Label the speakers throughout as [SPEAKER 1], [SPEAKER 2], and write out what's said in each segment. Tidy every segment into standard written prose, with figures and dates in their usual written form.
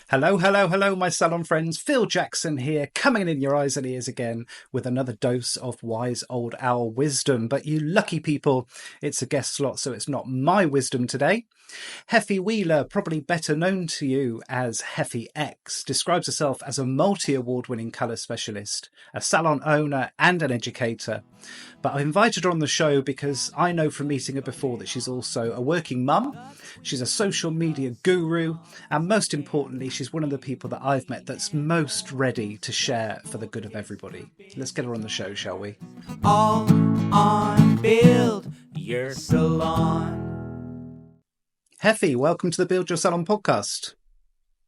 [SPEAKER 1] Hello, hello, hello, my salon friends. Phil Jackson here, coming in your eyes and ears again with another dose of wise old owl wisdom. But you lucky people, it's a guest slot, so it's not my wisdom today. Heffy Wheeler, probably better known to you as Heffy X, describes herself as a multi-award-winning colour specialist, a salon owner and an educator. But I've invited her on the show because I know from meeting her before that she's also a working mum, she's a social media guru, and most importantly, she's one of the people that I've met that's most ready to share for the good of everybody. Let's get her on the show, shall we?
[SPEAKER 2] All on Build Your Salon.
[SPEAKER 1] Heffy, welcome to the Build Your Salon podcast.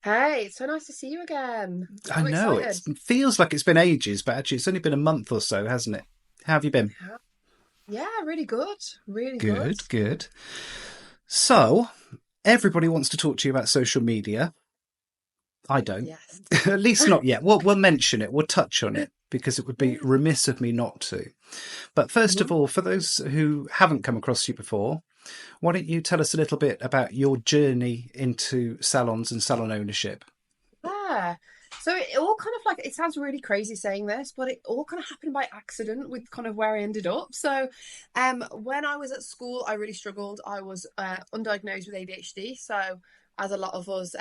[SPEAKER 3] Hey, it's so nice to see you again.
[SPEAKER 1] I know, it feels like it's been ages, but actually it's only been a month or so, hasn't it? How have you been?
[SPEAKER 3] Yeah, really good. Really
[SPEAKER 1] good. Good. So, everybody wants to talk to you about social media. I don't.
[SPEAKER 3] Yes.
[SPEAKER 1] At least not yet. We'll mention it. We'll touch on it because it would be remiss of me not to. But first of all, for those who haven't come across you before, why don't you tell us a little bit about your journey into salons and salon ownership?
[SPEAKER 3] Yeah. So it all kind of like, it sounds really crazy saying this, but it all kind of happened by accident with kind of where I ended up. So when I was at school, I really struggled. I was undiagnosed with ADHD. So as a lot of us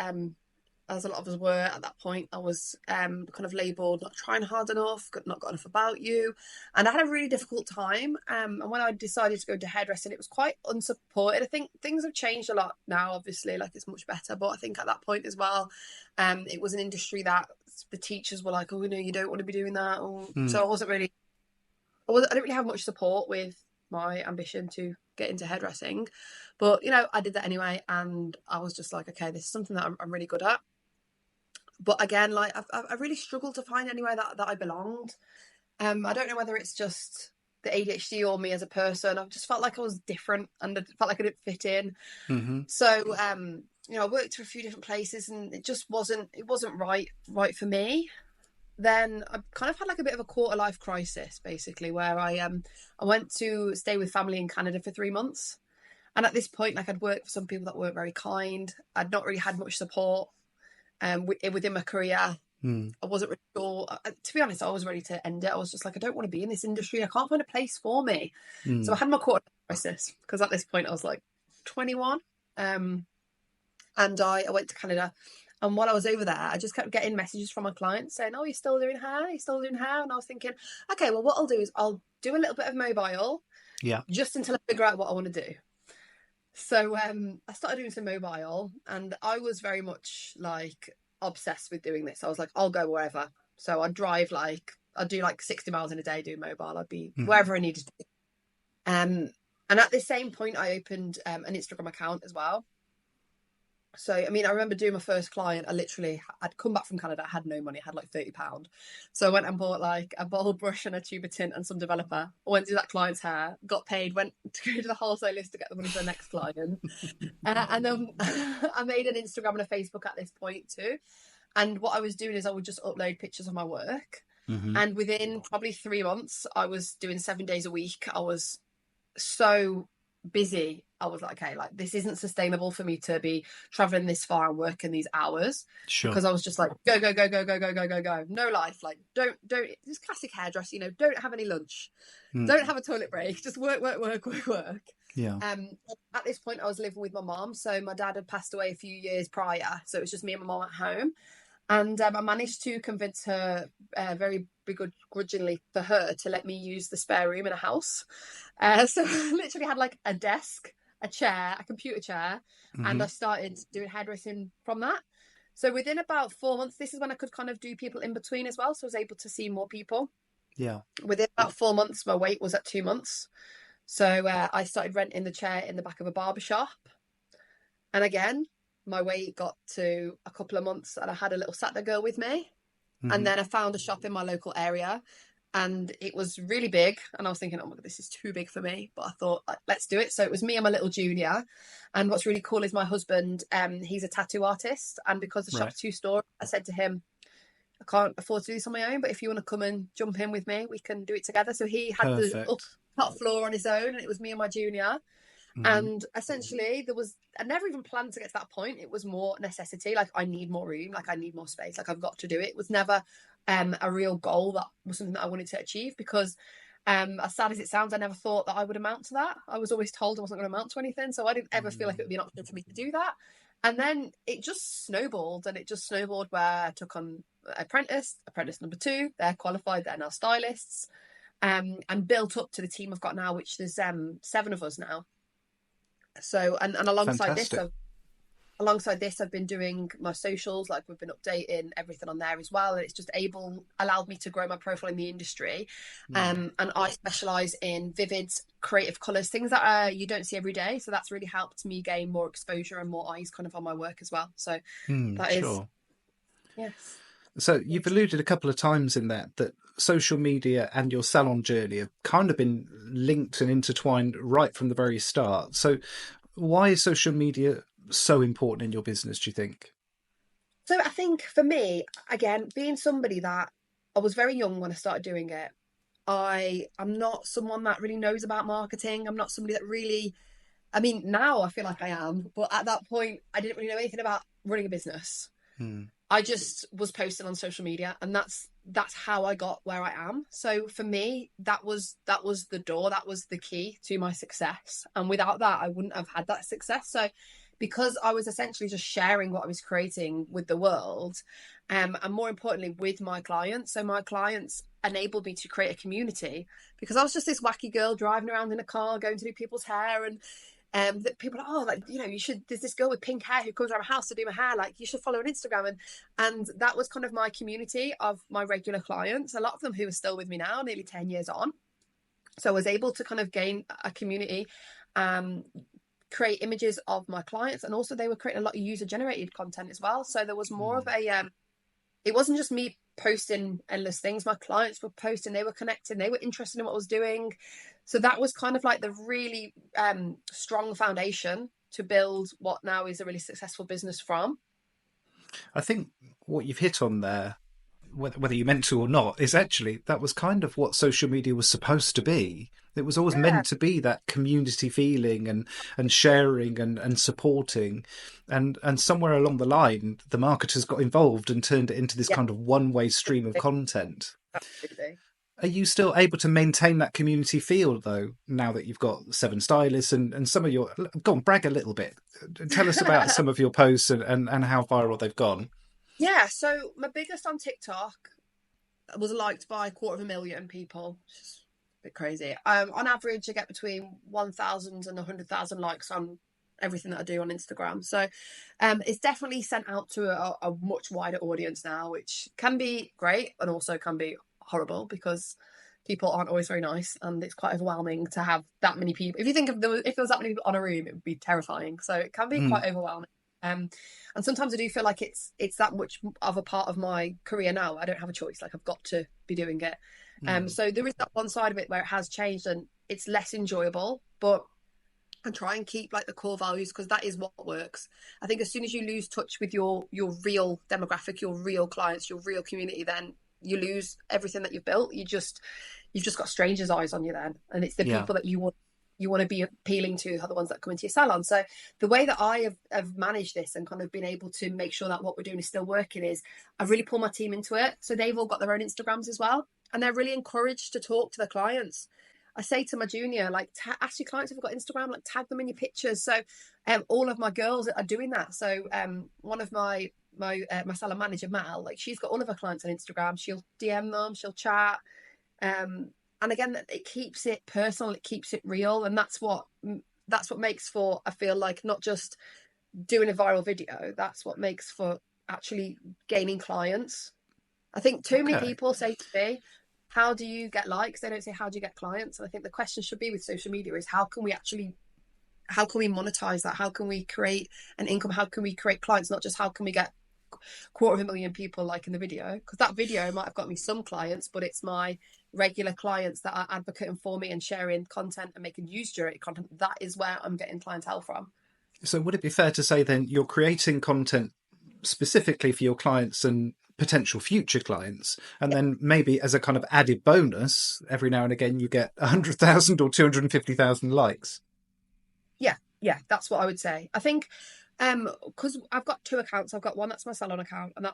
[SPEAKER 3] were at that point, I was kind of labelled not trying hard enough, not got enough about you. And I had a really difficult time. And when I decided to go into hairdressing, it was quite unsupported. I think things have changed a lot now, obviously, like it's much better. But I think at that point as well, it was an industry that the teachers were like, oh, no, you don't want to be doing that. So I didn't really have much support with my ambition to get into hairdressing. But, you know, I did that anyway. And I was just like, okay, this is something that I'm really good at. But again, like I really struggled to find anywhere that I belonged. I don't know whether it's just the ADHD or me as a person. I just felt like I was different and I felt like I didn't fit in.
[SPEAKER 1] Mm-hmm.
[SPEAKER 3] So, you know, I worked for a few different places and it just wasn't right for me. Then I kind of had like a bit of a quarter life crisis, basically, where I went to stay with family in Canada for 3 months. And at this point, like I'd worked for some people that weren't very kind. I'd not really had much support. Within my career, I wasn't really sure. To be honest, I was ready to end it. I was just like, I don't want to be in this industry. I can't find a place for me. So I had my quarter crisis because at this point I was like 21, and I went to Canada. And while I was over there, I just kept getting messages from my clients saying, "Oh, you're still doing hair? You're still doing hair?" And I was thinking, okay, well, what I'll do is I'll do a little bit of mobile, just until I figure out what I want to do. So I started doing some mobile and I was very much like obsessed with doing this. I was like, I'll go wherever. So I'd do like 60 miles in a day doing mobile. I'd be wherever I needed to be. And at the same point, I opened an Instagram account as well. So, I mean, I remember doing my first client. I'd come back from Canada. I had no money. I had like £30. So I went and bought like a bold brush and a tube of tint and some developer. I went to that client's hair, got paid, went to go to the wholesalers to get the money for the next client. And then I made an Instagram and a Facebook at this point too. And what I was doing is I would just upload pictures of my work. Mm-hmm. And within probably 3 months, I was doing 7 days a week. I was so busy. I was like, okay, like this isn't sustainable for me to be traveling this far and working these hours.
[SPEAKER 1] Sure.
[SPEAKER 3] Because I was just like, go. No life. Like, don't. This classic hairdresser, you know, don't have any lunch. Don't have a toilet break. Just work.
[SPEAKER 1] Yeah.
[SPEAKER 3] At this point, I was living with my mom. So my dad had passed away a few years prior. So it was just me and my mom at home. And I managed to convince her very begrudgingly for her to let me use the spare room in a house. So I literally had like a desk, a chair, a computer chair, and I started doing hairdressing from that. So within about 4 months, this is when I could kind of do people in between as well. So I was able to see more people.
[SPEAKER 1] Yeah.
[SPEAKER 3] Within about 4 months, my wait was at 2 months. So I started renting the chair in the back of a barber shop. And again, my wait got to a couple of months and I had a little Saturday girl with me. And then I found a shop in my local area and it was really big. And I was thinking, oh my God, this is too big for me. But I thought, let's do it. So it was me and my little junior. And what's really cool is my husband, he's a tattoo artist. And because the shop's 2-story, I said to him, I can't afford to do this on my own, but if you want to come and jump in with me, we can do it together. So he had the top floor on his own and it was me and my junior. And essentially I never even planned to get to that point. It was more necessity. Like, I need more room. Like, I need more space. Like, I've got to do it. It was never a real goal that was something that I wanted to achieve, because as sad as it sounds, I never thought that I would amount to that. I was always told I wasn't going to amount to anything. So I didn't ever feel like it would be an option for me to do that. And then it just snowballed, where I took on apprentice number 2. They're qualified. They're now stylists, and built up to the team I've got now, which there's 7 of us now. So, and alongside this, I've been doing my socials. Like, we've been updating everything on there as well, and it's just allowed me to grow my profile in the industry. And I specialize in vivid, creative colors, things that you don't see every day. So that's really helped me gain more exposure and more eyes kind of on my work as well. So that is, yes.
[SPEAKER 1] So you've alluded a couple of times in that social media and your salon journey have kind of been linked and intertwined right from the very start. So why is social media so important in your business, do you think?
[SPEAKER 3] So I think for me, again, being somebody that I was very young when I started doing it, I'm not someone that really knows about marketing. I'm not somebody that really, I mean, now I feel like I am, but at that point, I didn't really know anything about running a business. I just was posting on social media, and that's how I got where I am. So for me, that was the door, that was the key to my success. And without that, I wouldn't have had that success. So because I was essentially just sharing what I was creating with the world, and more importantly, with my clients. So my clients enabled me to create a community, because I was just this wacky girl driving around in a car, going to do people's hair, and that people are, oh, like, you know, you should, there's this girl with pink hair who comes around my house to do my hair, like, you should follow her on Instagram. And that was kind of my community of my regular clients, a lot of them who are still with me now, nearly 10 years on. So I was able to kind of gain a community, create images of my clients, and also they were creating a lot of user generated content as well. So there was more of a it wasn't just me posting endless things. My clients were posting, they were connecting, they were interested in what I was doing. So that was kind of like the really strong foundation to build what now is a really successful business from.
[SPEAKER 1] I think what you've hit on there, whether you meant to or not, is actually that was kind of what social media was supposed to be. It was always meant to be that community feeling and sharing and supporting. And somewhere along the line, the marketers got involved and turned it into this kind of one-way stream of content.
[SPEAKER 3] Absolutely.
[SPEAKER 1] Are you still able to maintain that community feel, though, now that you've got 7 stylists and some of your... Go on, brag a little bit. Tell us about some of your posts and how viral they've gone.
[SPEAKER 3] Yeah, so my biggest on TikTok was liked by 250,000 people, which is a bit crazy. On average, I get between 1,000 and 100,000 likes on everything that I do on Instagram. So it's definitely sent out to a much wider audience now, which can be great and also can be horrible, because people aren't always very nice, and it's quite overwhelming to have that many people. If you think if there was that many people on a room, it would be terrifying. So it can be quite overwhelming. And sometimes I do feel like it's that much of a part of my career now. I don't have a choice. Like, I've got to be doing it. So there is that one side of it where it has changed and it's less enjoyable, but I try and keep like the core values, because that is what works. I think as soon as you lose touch with your real demographic, your real clients, your real community, then you lose everything that you've built. You've just got strangers' eyes on you then, and it's the people that you want to be appealing to are the ones that come into your salon. So the way that I have managed this and kind of been able to make sure that what we're doing is still working is I've really pulled my team into it. So they've all got their own Instagrams as well, and they're really encouraged to talk to their clients. I say to my junior, like, ask your clients if they've got Instagram, like, tag them in your pictures. So all of my girls are doing that. So one of my salon manager, Mal, like, she's got all of her clients on Instagram. She'll DM them, she'll chat. And again, it keeps it personal, it keeps it real. And that's what makes for, I feel like, not just doing a viral video, that's what makes for actually gaining clients. I think too many people say to me, how do you get likes? They don't say, how do you get clients? And I think the question should be with social media is, how can we monetize that? How can we create an income? How can we create clients? Not just how can we get 250,000 people liking the video, because that video might have got me some clients, but it's my regular clients that are advocating for me and sharing content and making user-generated content. That is where I'm getting clientele from.
[SPEAKER 1] So would it be fair to say then you're creating content specifically for your clients and potential future clients, and then maybe as a kind of added bonus, every now and again you get 100,000 or 250,000 likes?
[SPEAKER 3] Yeah, that's what I would say. I think because I've got two accounts. I've got one that's my salon account, and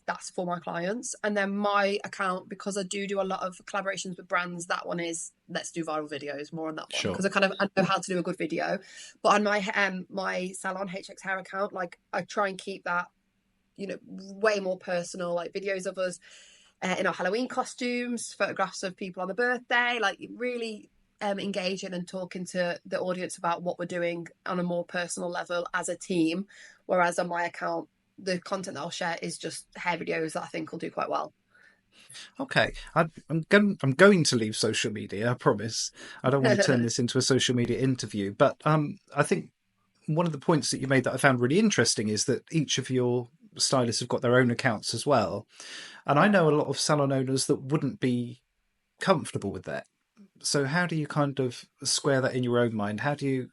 [SPEAKER 3] that's for my clients. And then my account, because I do a lot of collaborations with brands, that one is let's do viral videos, more on that one,
[SPEAKER 1] Sure.
[SPEAKER 3] because I know how to do a good video. But on my Salon HX hair account, like I try and keep that, way more personal, like videos of us in our Halloween costumes, photographs of people on the birthday, like really engaging and talking to the audience about what we're doing on a more personal level as a team. Whereas on my account, the content that I'll share is just hair videos that I think will do quite well.
[SPEAKER 1] Okay, I'm going to leave social media. I promise. I don't want to turn this into a social media interview, but I think one of the points that you made that I found really interesting is that each of your stylists have got their own accounts as well, and I know a lot of salon owners that wouldn't be comfortable with that. So how do you kind of square that in your own mind? How do you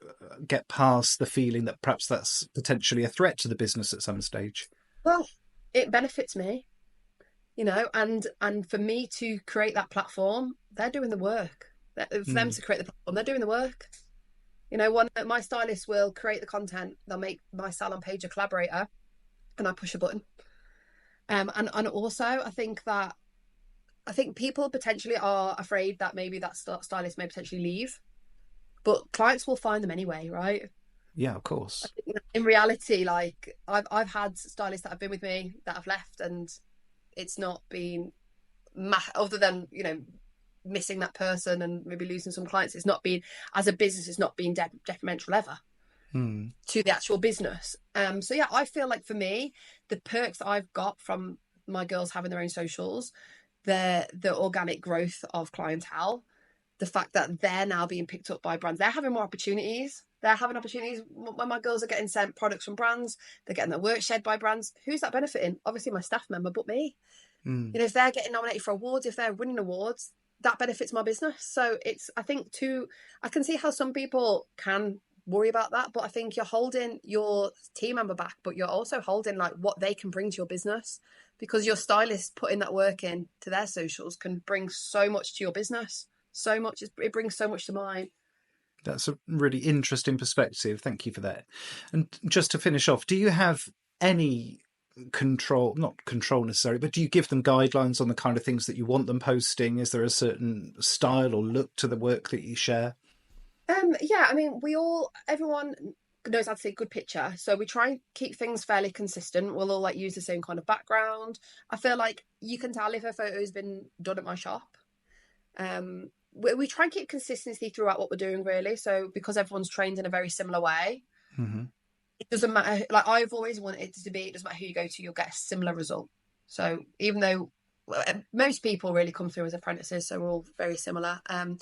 [SPEAKER 1] get past the feeling that perhaps that's potentially a threat to the business at some stage?
[SPEAKER 3] Well, it benefits me, and for me to create that platform, they're doing the work. For them
[SPEAKER 1] Mm.
[SPEAKER 3] to create the platform, they're doing the work. One of my stylists will create the content. They'll make my salon page a collaborator, and I push a button. And also, I think people potentially are afraid that maybe that stylist may potentially leave, but clients will find them anyway, right?
[SPEAKER 1] Yeah, of course.
[SPEAKER 3] In reality, like I've had stylists that have been with me that have left, and it's not been other than missing that person and maybe losing some clients. It's not been, as a business, it's not been detrimental ever to the actual business. So yeah, I feel like for me, the perks that I've got from my girls having their own socials, the organic growth of clientele, the fact that they're now being picked up by brands, they're having more opportunities. They're having opportunities when my girls are getting sent products from brands, they're getting their work shared by brands. Who's that benefiting? Obviously my staff member, but me. If they're getting nominated for awards, if they're winning awards, that benefits my business. So I think I can see how some people can worry about that, but I think you're holding your team member back, but you're also holding like what they can bring to your business, because your stylist putting that work in to their socials can bring so much to your business. So much, it brings so much to mine.
[SPEAKER 1] That's a really interesting perspective. Thank you for that. And just to finish off, do you have any control, not control necessarily, but do you give them guidelines on the kind of things that you want them posting? Is there a certain style or look to the work that you share?
[SPEAKER 3] Yeah, I mean, everyone knows how to take a good picture, so we try and keep things fairly consistent. We'll all like use the same kind of background. I feel like you can tell if a photo's been done at my shop. We try and keep consistency throughout what we're doing, really. So because everyone's trained in a very similar way, it doesn't matter. Like I've always wanted it to be, it doesn't matter who you go to, you'll get a similar result. So even though most people really come through as apprentices, so we're all very similar. And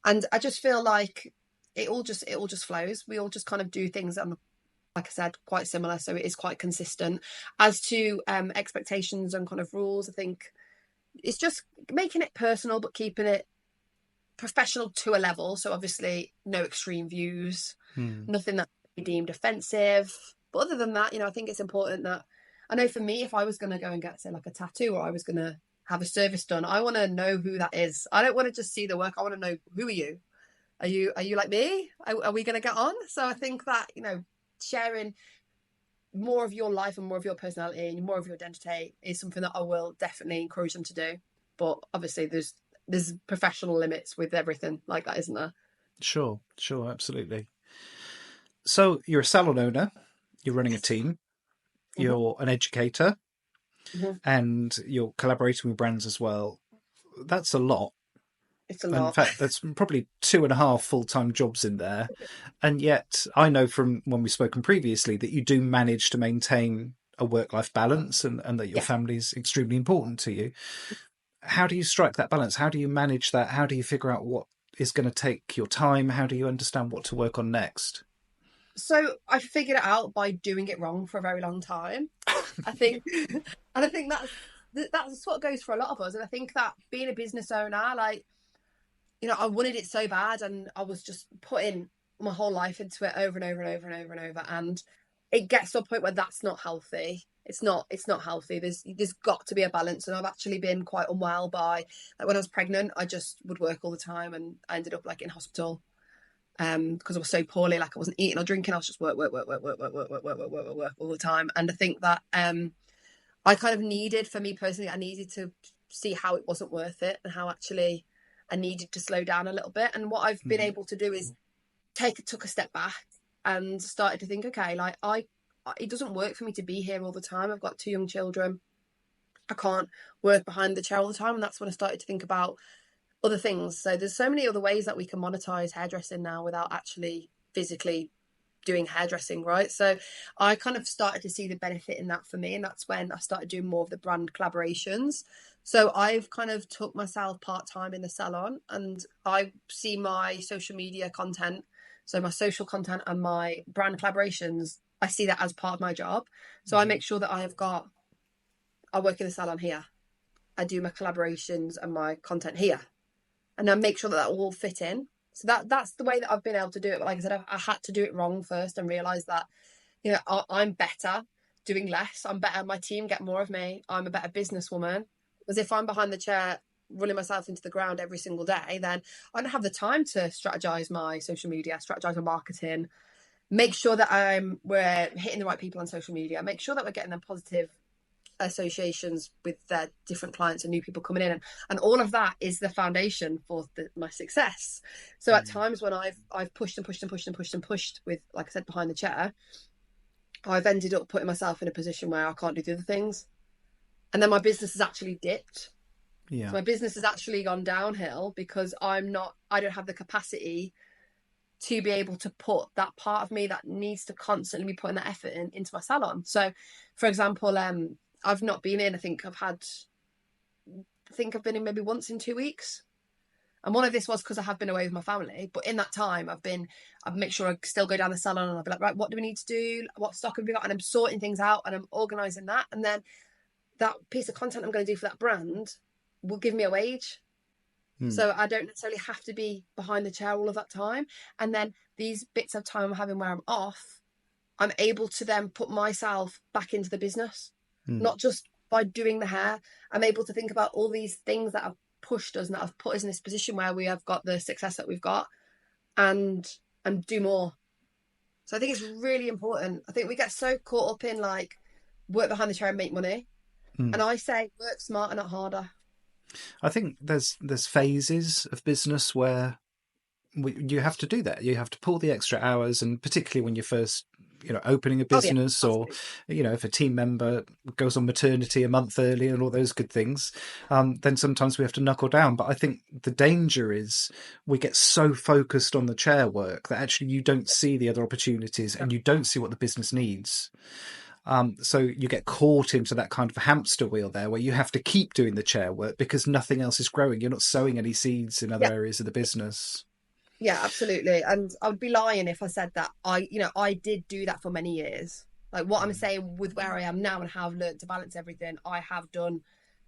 [SPEAKER 3] I just feel like it all just flows. We all just kind of do things that, like I said, quite similar. So it is quite consistent. As to expectations and kind of rules, I think it's just making it personal, but keeping it professional to a level. So obviously no extreme views, nothing that be deemed offensive. But other than that, I think it's important that, I know for me, if I was going to go and get, say, like a tattoo, or I was going to have a service done, I want to know who that is. I don't want to just see the work. I want to know, who are you? Are you like me? Are we going to get on? So I think that, sharing more of your life and more of your personality and more of your identity is something that I will definitely encourage them to do. But obviously there's professional limits with everything like that, isn't there?
[SPEAKER 1] Sure, absolutely. So you're a salon owner, you're running a team, you're an educator, and you're collaborating with brands as well. That's a lot.
[SPEAKER 3] It's a
[SPEAKER 1] In
[SPEAKER 3] lot.
[SPEAKER 1] fact, there's probably 2.5 full-time jobs in there. And yet I know from when we've spoken previously that you do manage to maintain a work-life balance, and that your family is extremely important to you. How do you strike that balance? How do you manage that? How do you figure out what is going to take your time? How do you understand what to work on next?
[SPEAKER 3] So I figured it out by doing it wrong for a very long time, I think. And I think that's what goes for a lot of us. And I think that being a business owner, like, I wanted it so bad, and I was just putting my whole life into it over and over and over and over and over. And it gets to a point where that's not healthy. It's not healthy. There's got to be a balance. And I've actually been quite unwell by, like, when I was pregnant, I just would work all the time, and I ended up like in hospital because I was so poorly, like I wasn't eating or drinking. I was just work all the time. And I think that I kind of needed, for me personally, I needed to see how it wasn't worth it and how actually I needed to slow down a little bit. And what I've been able to do is took a step back and started to think, okay, like it doesn't work for me to be here all the time. I've got 2 young children. I can't work behind the chair all the time. And that's when I started to think about other things. So there's so many other ways that we can monetize hairdressing now without actually physically doing hairdressing, right? So I kind of started to see the benefit in that for me, and that's when I started doing more of the brand collaborations. So I've kind of took myself part-time in the salon, and I see my social media content, so my social content and my brand collaborations, I see that as part of my job. So I make sure that I work in the salon here, I do my collaborations and my content here, and I make sure that all fit in. So that's the way that I've been able to do it. But like I said, I had to do it wrong first and realize that, you know, I'm better doing less. I'm better. My team get more of me. I'm a better businesswoman. Because if I'm behind the chair running myself into the ground every single day, then I don't have the time to strategize my social media, strategize my marketing, make sure that we're hitting the right people on social media, make sure that we're getting them positive associations with their different clients and new people coming in, and all of that is the foundation for my success. So at times when I've pushed and pushed and pushed and pushed and pushed with, like I said, behind the chair, I've ended up putting myself in a position where I can't do the other things, and then my business has actually dipped. So my business has actually gone downhill because I don't have the capacity to be able to put that part of me that needs to constantly be putting that effort into my salon. So for example, I've not been in, I think I've been in maybe once in 2 weeks. And one of this was because I have been away with my family. But in that time, I've made sure I still go down the salon and I'll be like, right, what do we need to do? What stock have we got? And I'm sorting things out and I'm organising that. And then that piece of content I'm going to do for that brand will give me a wage. So I don't necessarily have to be behind the chair all of that time. And then these bits of time I'm having where I'm off, I'm able to then put myself back into the business. Not just by doing the hair. I'm able to think about all these things that have pushed us and that have put us in this position where we have got the success that we've got, and do more. So I think it's really important. I think we get so caught up in like work behind the chair and make money. And I say work smarter, not harder.
[SPEAKER 1] I think there's phases of business where you have to do that. You have to pull the extra hours, and particularly when you're first, opening a business, or, if a team member goes on maternity a month early and all those good things, then sometimes we have to knuckle down. But I think the danger is we get so focused on the chair work that actually you don't see the other opportunities and you don't see what the business needs. So you get caught into that kind of hamster wheel there where you have to keep doing the chair work because nothing else is growing. You're not sowing any seeds in other areas of the business.
[SPEAKER 3] Yeah, absolutely. And I would be lying if I said that I did do that for many years. Like what I'm saying with where I am now and how I've learned to balance everything, I have done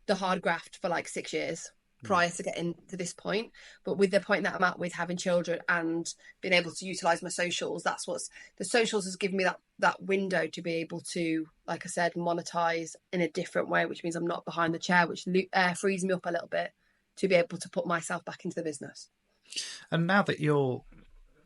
[SPEAKER 3] the hard graft for like 6 years prior to getting to this point. But with the point that I'm at with having children and being able to utilize my socials, the socials has given me that window to be able to, like I said, monetize in a different way, which means I'm not behind the chair, which frees me up a little bit to be able to put myself back into the business.
[SPEAKER 1] And now that you're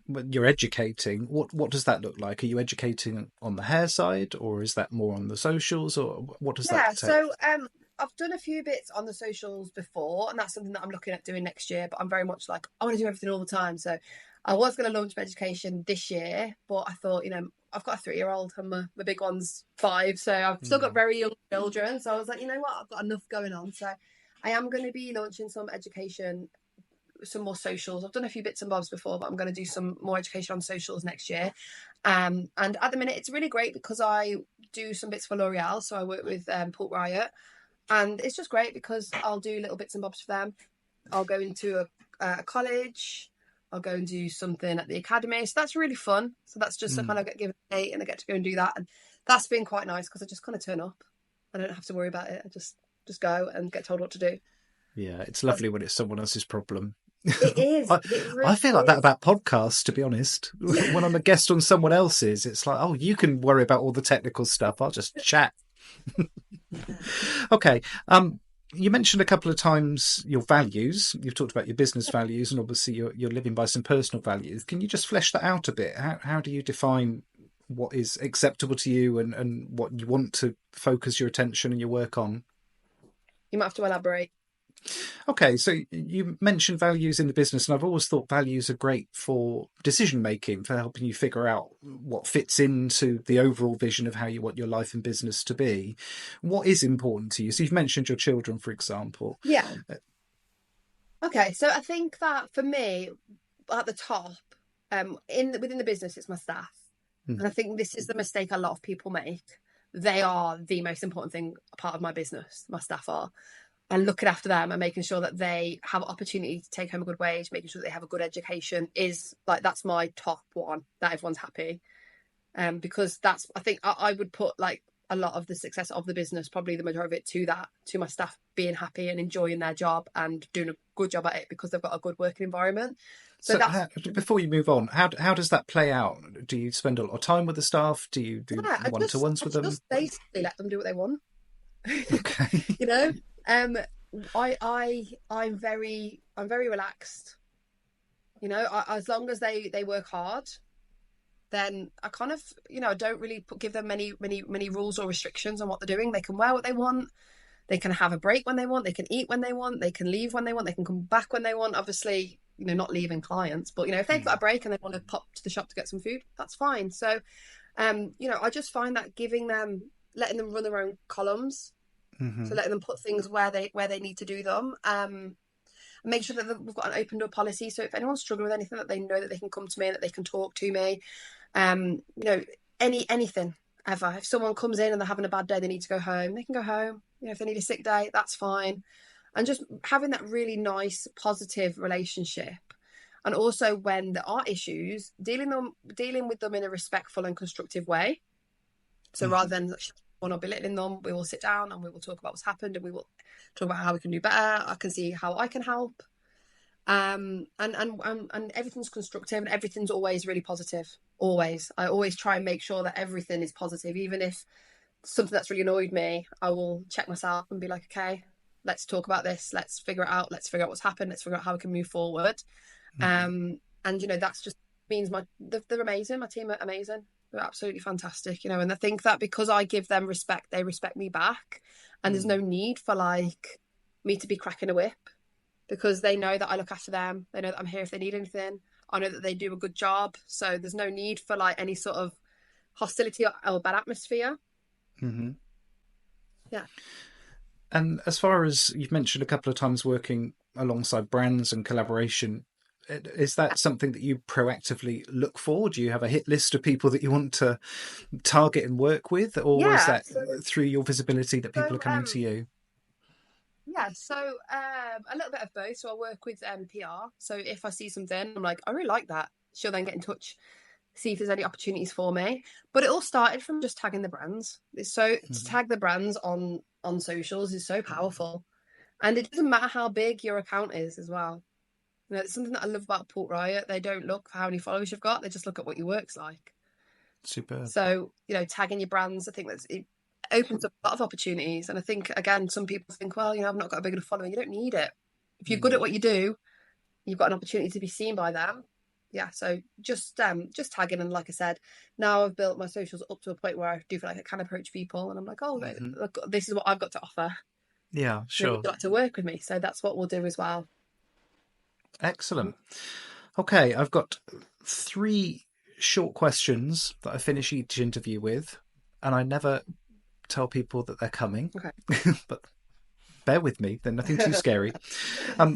[SPEAKER 1] educating, what does that look like? Are you educating on the hair side, or is that more on the socials, or what does that take?
[SPEAKER 3] So I've done a few bits on the socials before, and that's something that I'm looking at doing next year, but I'm very much like, I want to do everything all the time. So I was going to launch my education this year, but I thought, I've got a 3-year-old and my big one's 5, so I've still got very young children. So I was like, you know what, I've got enough going on. So I am going to be launching some education, some more socials. I've done a few bits and bobs before, but I'm going to do some more education on socials next year. And at the minute, it's really great because I do some bits for L'Oreal. So I work with Port Riot, and it's just great because I'll do little bits and bobs for them. I'll go into a college. I'll go and do something at the academy. So that's really fun. So that's just I kind of get given a date and I get to go and do that. And that's been quite nice because I just kind of turn up. I don't have to worry about it. I just go and get told what to do.
[SPEAKER 1] Yeah, it's lovely when it's someone else's problem.
[SPEAKER 3] It is.
[SPEAKER 1] I feel like that about podcasts, to be honest. When I'm a guest on someone else's, it's like, oh, you can worry about all the technical stuff. I'll just chat. Okay. You mentioned a couple of times your values. You've talked about your business values, and obviously you're living by some personal values. Can you just flesh that out a bit? How do you define what is acceptable to you, and what you want to focus your attention and your work on?
[SPEAKER 3] You might have to elaborate.
[SPEAKER 1] Okay, so you mentioned values in the business, and I've always thought values are great for decision making, for helping you figure out what fits into the overall vision of how you want your life and business to be. What is important to you? So you've mentioned your children, for example.
[SPEAKER 3] Yeah. Okay, so I think that for me, at the top, within the business, it's my staff, and I think this is the mistake a lot of people make. They are the most important thing, part of my business. My staff are, and looking after them and making sure that they have opportunity to take home a good wage, making sure that they have a good education is like, that's my top one, that everyone's happy. Because that's, I think I would put like a lot of the success of the business, probably the majority of it, to that, to my staff being happy and enjoying their job and doing a good job at it because they've got a good working environment. So
[SPEAKER 1] before you move on, how does that play out? Do you spend a lot of time with the staff? Do you do one-to-ones with them?
[SPEAKER 3] Just basically let them do what they want.
[SPEAKER 1] Okay.
[SPEAKER 3] You know, I'm very relaxed. You know, as long as they work hard, then I kind of, you know, don't really give them many rules or restrictions on what they're doing. They can wear what they want. They can have a break when they want. They can eat when they want. They can leave when they want. They can come back when they want. Obviously, you know, not leaving clients, but, you know, if they've got a break and they want to pop to the shop to get some food, that's fine. So, you know, I just find that letting them run their own columns, so letting them put things where they need to do them, make sure that we've got an open door policy. So if anyone's struggling with anything, that they know that they can come to me and that they can talk to me. You know, anything ever. If someone comes in and they're having a bad day, they need to go home, they can go home. You know, if they need a sick day, that's fine. And just having that really nice, positive relationship. And also when there are issues, dealing with them in a respectful and constructive way. So rather than or belittling them, we will sit down and we will talk about what's happened, and we will talk about how we can do better. I can see how I can help. And everything's constructive and everything's always really positive. Always. I always try and make sure that everything is positive. Even if something that's really annoyed me, I will check myself and be like, okay, let's talk about this. Let's figure it out. Let's figure out what's happened. Let's figure out how we can move forward. And, you know, that's just means they're amazing. My team are amazing. They're absolutely fantastic, you know, and I think that because I give them respect, they respect me back. And there's no need for like me to be cracking a whip, because they know that I look after them. They know that I'm here if they need anything. I know that they do a good job. So there's no need for like any sort of hostility or bad atmosphere. Yeah.
[SPEAKER 1] And as far as you've mentioned a couple of times working alongside brands and collaboration, is that something that you proactively look for? Do you have a hit list of people that you want to target and work with? Or is that through your visibility that people are coming to you?
[SPEAKER 3] Yeah, so a little bit of both. So I work with PR. So if I see something, I'm like, I really like that. She'll then get in touch, see if there's any opportunities for me. But it all started from just tagging the brands. To tag the brands on socials is so powerful. And it doesn't matter how big your account is as well. You know, it's something that I love about Port Riot. They don't look for how many followers you've got. They just look at what your work's like.
[SPEAKER 1] Super.
[SPEAKER 3] So, you know, tagging your brands, I think it opens up a lot of opportunities. And I think, again, some people think, well, you know, I've not got a big enough following. You don't need it. If you're good at what you do, you've got an opportunity to be seen by them. Yeah, so just tagging. And like I said, now I've built my socials up to a point where I do feel like I can approach people and I'm like, oh, look, this is what I've got to offer.
[SPEAKER 1] Yeah, sure.
[SPEAKER 3] Would you like to work with me? So that's what we'll do as well.
[SPEAKER 1] Excellent. Okay, I've got 3 short questions that I finish each interview with, and I never tell people that they're coming. Okay. But bear with me, they're nothing too scary.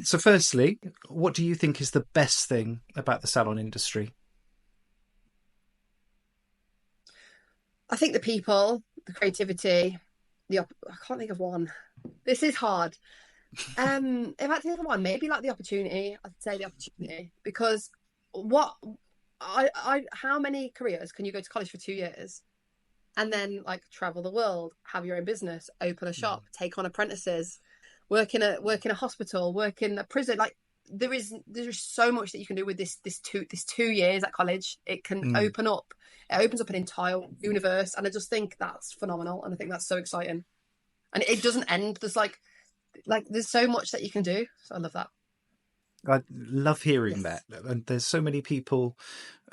[SPEAKER 1] So firstly, what do you think is the best thing about the salon industry?
[SPEAKER 3] I think the people, the creativity, I can't think of one. This is hard. If I had to think of one, maybe like the opportunity. I'd say the opportunity, because how many careers can you go to college for 2 years and then like travel the world, have your own business, open a shop, take on apprentices, work in a hospital, work in a prison? Like there's so much that you can do with this 2 years at college. It can opens up an entire universe, and I just think that's phenomenal, and I think that's so exciting. And it doesn't end. There's like like there's so much that you can do. So I love that.
[SPEAKER 1] I love hearing
[SPEAKER 3] Yes.
[SPEAKER 1] that. And there's so many people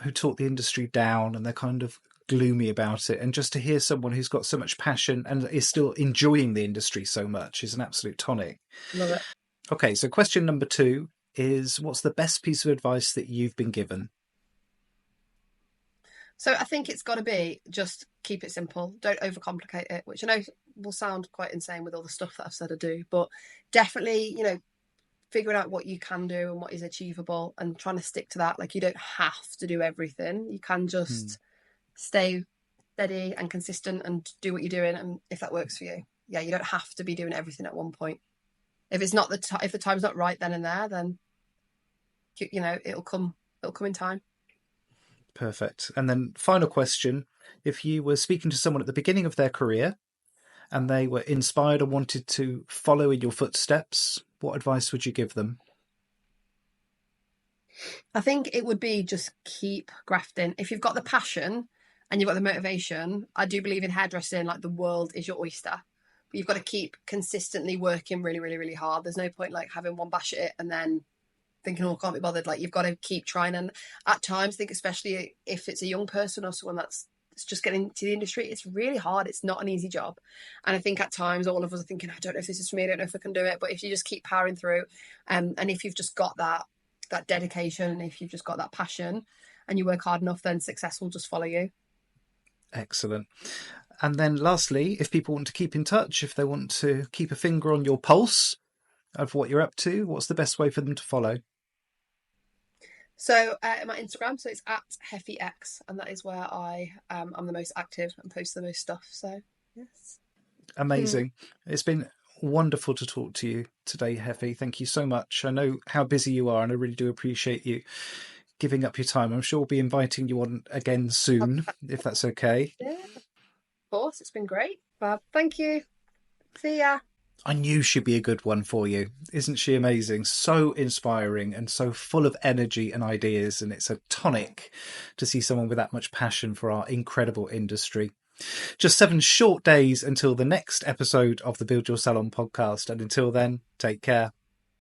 [SPEAKER 1] who talk the industry down and they're kind of gloomy about it. And just to hear someone who's got so much passion and is still enjoying the industry so much is an absolute tonic.
[SPEAKER 3] Love it.
[SPEAKER 1] Okay, so question number 2 is, what's the best piece of advice that you've been given?
[SPEAKER 3] So I think it's got to be just keep it simple. Don't overcomplicate it, which I know will sound quite insane with all the stuff that I've said I do, but definitely, figuring out what you can do and what is achievable and trying to stick to that. Like, you don't have to do everything. You can just stay steady and consistent and do what you're doing. And if that works for you, you don't have to be doing everything at one point. If it's not if the time's not right then and there, then it'll come in time.
[SPEAKER 1] Perfect. And then final question, if you were speaking to someone at the beginning of their career and they were inspired and wanted to follow in your footsteps, what advice would you give them?
[SPEAKER 3] I think it would be just keep grafting. If you've got the passion and you've got the motivation, I do believe in hairdressing, like the world is your oyster. But you've got to keep consistently working really, really, really hard. There's no point like having one bash at it and then thinking, oh, I can't be bothered. Like, you've got to keep trying. And at times, I think especially if it's a young person or someone that's just getting into the industry, it's really hard. It's not an easy job. And I think at times all of us are thinking, I don't know if this is for me. I don't know if I can do it. But if you just keep powering through, and if you've just got that dedication, and if you've just got that passion and you work hard enough, then success will just follow you.
[SPEAKER 1] Excellent. And then lastly, if people want to keep in touch, if they want to keep a finger on your pulse of what you're up to, what's the best way for them to follow?
[SPEAKER 3] So my Instagram, so it's at Heffy X, and that is where I'm the most active and post the most stuff. So yes.
[SPEAKER 1] Amazing. It's been wonderful to talk to you today, Heffy. Thank you so much. I know how busy you are, and I really do appreciate you giving up your time. I'm sure we'll be inviting you on again soon, if that's okay.
[SPEAKER 3] Yeah, of course. It's been great. Thank you. See ya.
[SPEAKER 1] I knew she'd be a good one for you. Isn't she amazing? So inspiring and so full of energy and ideas. And it's a tonic to see someone with that much passion for our incredible industry. Just 7 short days until the next episode of the Build Your Salon podcast. And until then, take care.